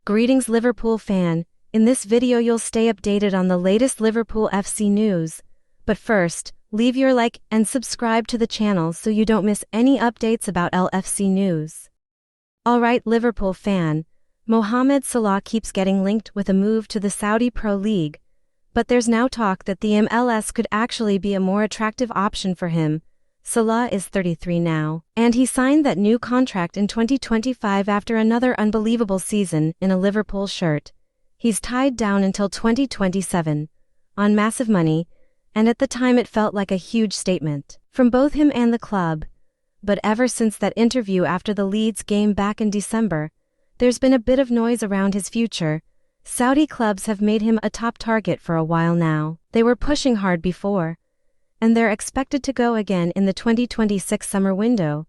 Greetings Liverpool fan, in this video you'll stay updated on the latest Liverpool FC news. But first, leave your like and subscribe to the channel so you don't miss any updates about LFC news. Alright Liverpool fan, Mohamed Salah keeps getting linked with a move to the Saudi Pro League, but there's now talk that the MLS could actually be a more attractive option for him. Salah is 33 now, and he signed that new contract in 2025 after another unbelievable season in a Liverpool shirt. He's tied down until 2027, on massive money, and at the time it felt like a huge statement from both him and the club. But ever since that interview after the Leeds game back in December, there's been a bit of noise around his future. Saudi clubs have made him a top target for a while now. They were pushing hard before, and they're expected to go again in the 2026 summer window.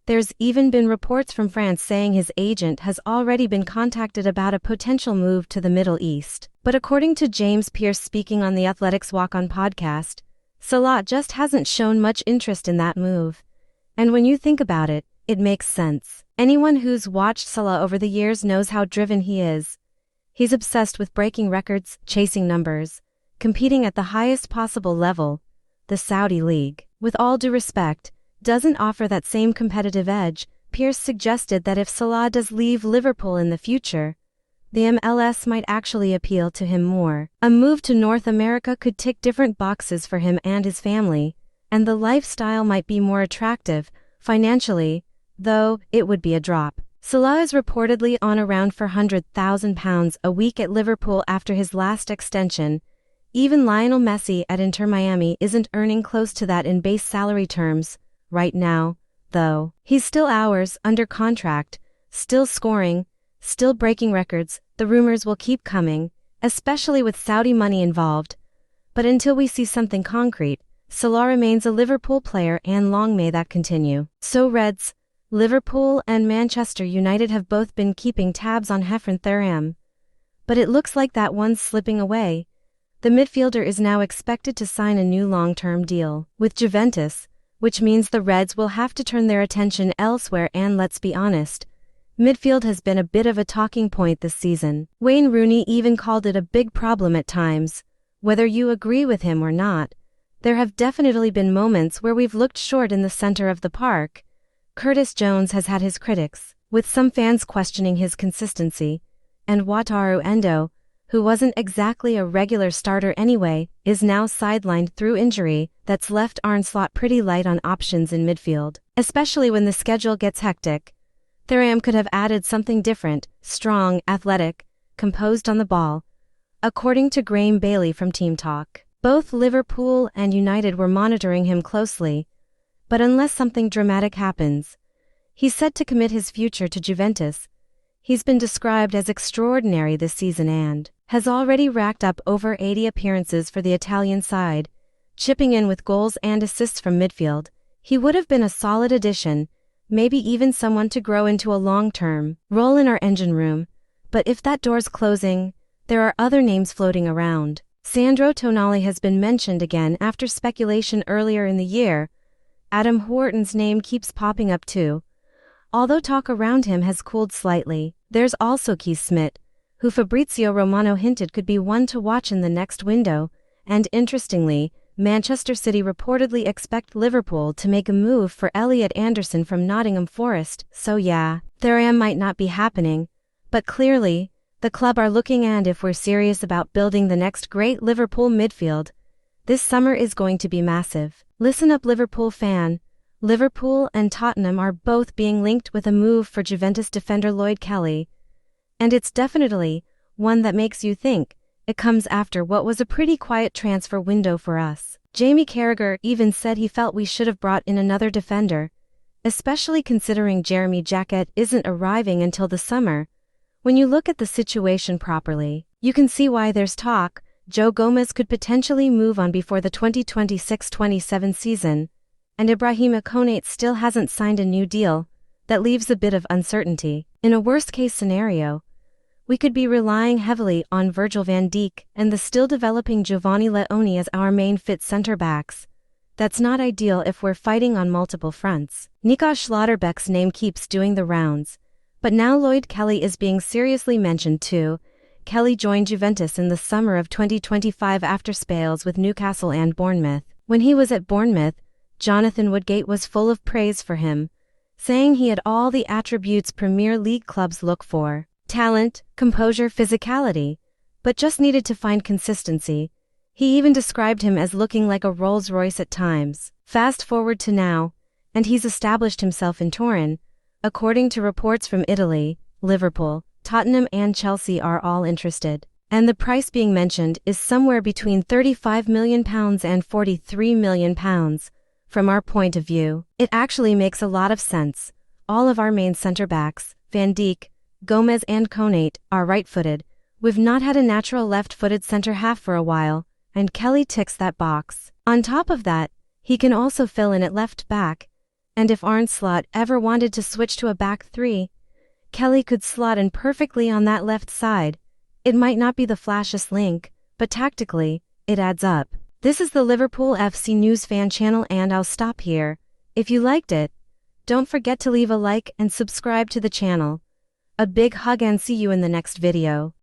There's even been reports from France saying his agent has already been contacted about a potential move to the Middle East. But according to James Pearce speaking on the Athletics Walk On podcast, Salah just hasn't shown much interest in that move. And when you think about it, it makes sense. Anyone who's watched Salah over the years knows how driven he is. He's obsessed with breaking records, chasing numbers, competing at the highest possible level. The Saudi League, with all due respect, doesn't offer that same competitive edge. Pearce suggested that if Salah does leave Liverpool in the future, the MLS might actually appeal to him more. A move to North America could tick different boxes for him and his family, and the lifestyle might be more attractive. Financially, though, it would be a drop. Salah is reportedly on around £400,000 a week at Liverpool after his last extension. Even Lionel Messi at Inter Miami isn't earning close to that in base salary terms right now, though. He's still hours under contract, still scoring, still breaking records. The rumors will keep coming, especially with Saudi money involved. But until we see something concrete, Salah remains a Liverpool player, and long may that continue. So Reds, Liverpool and Manchester United have both been keeping tabs on Hafren Thuram, but it looks like that one's slipping away. The midfielder is now expected to sign a new long-term deal with Juventus, which means the Reds will have to turn their attention elsewhere, and let's be honest, midfield has been a bit of a talking point this season. Wayne Rooney even called it a big problem at times. Whether you agree with him or not, there have definitely been moments where we've looked short in the center of the park. Curtis Jones has had his critics, with some fans questioning his consistency, and Wataru Endo, who wasn't exactly a regular starter anyway, is now sidelined through injury. That's left Arne Slot pretty light on options in midfield, especially when the schedule gets hectic. Thuram could have added something different, strong, athletic, composed on the ball, according to Graham Bailey from Team Talk. Both Liverpool and United were monitoring him closely, but unless something dramatic happens, he's set to commit his future to Juventus. He's been described as extraordinary this season and has already racked up over 80 appearances for the Italian side, chipping in with goals and assists from midfield. He would have been a solid addition, maybe even someone to grow into a long-term role in our engine room. But if that door's closing, there are other names floating around. Sandro Tonali has been mentioned again after speculation earlier in the year. Adam Wharton's name keeps popping up too, although talk around him has cooled slightly. There's also Keith Smith, who Fabrizio Romano hinted could be one to watch in the next window, and interestingly, Manchester City reportedly expect Liverpool to make a move for Elliot Anderson from Nottingham Forest. So yeah, Thuram might not be happening, but clearly, the club are looking, and if we're serious about building the next great Liverpool midfield, this summer is going to be massive. Listen up Liverpool fan, Liverpool and Tottenham are both being linked with a move for Juventus defender Lloyd Kelly, and it's definitely one that makes you think. It comes after what was a pretty quiet transfer window for us. Jamie Carragher even said he felt we should have brought in another defender, especially considering Jeremy Jacquet isn't arriving until the summer. When you look at the situation properly, you can see why there's talk. Joe Gomez could potentially move on before the 2026-27 season, and Ibrahima Konate still hasn't signed a new deal. That leaves a bit of uncertainty. In a worst-case scenario, we could be relying heavily on Virgil van Dijk and the still-developing Giovanni Leoni as our main fit center-backs. That's not ideal if we're fighting on multiple fronts. Nico Schlotterbeck's name keeps doing the rounds, But now Lloyd Kelly is being seriously mentioned too. Kelly joined Juventus in the summer of 2025 after spells with Newcastle and Bournemouth. When he was at Bournemouth, Jonathan Woodgate was full of praise for him, saying he had all the attributes Premier League clubs look for: talent, composure, physicality, but just needed to find consistency. He even described him as looking like a Rolls-Royce at times. Fast forward to now, and he's established himself in Turin. According to reports from Italy, Liverpool, Tottenham and Chelsea are all interested. And the price being mentioned is somewhere between £35 million and £43 million. From our point of view, it actually makes a lot of sense. All of our main centre-backs, Van Dijk, Gomez and Konate, are right-footed. We've not had a natural left-footed centre-half for a while, and Kelly ticks that box. On top of that, he can also fill in at left-back, and if Arne Slot ever wanted to switch to a back three, Kelly could slot in perfectly on that left side. It might not be the flashiest link, but tactically, it adds up. This is the Liverpool FC News Fan channel and I'll stop here. If you liked it, don't forget to leave a like and subscribe to the channel. A big hug and see you in the next video.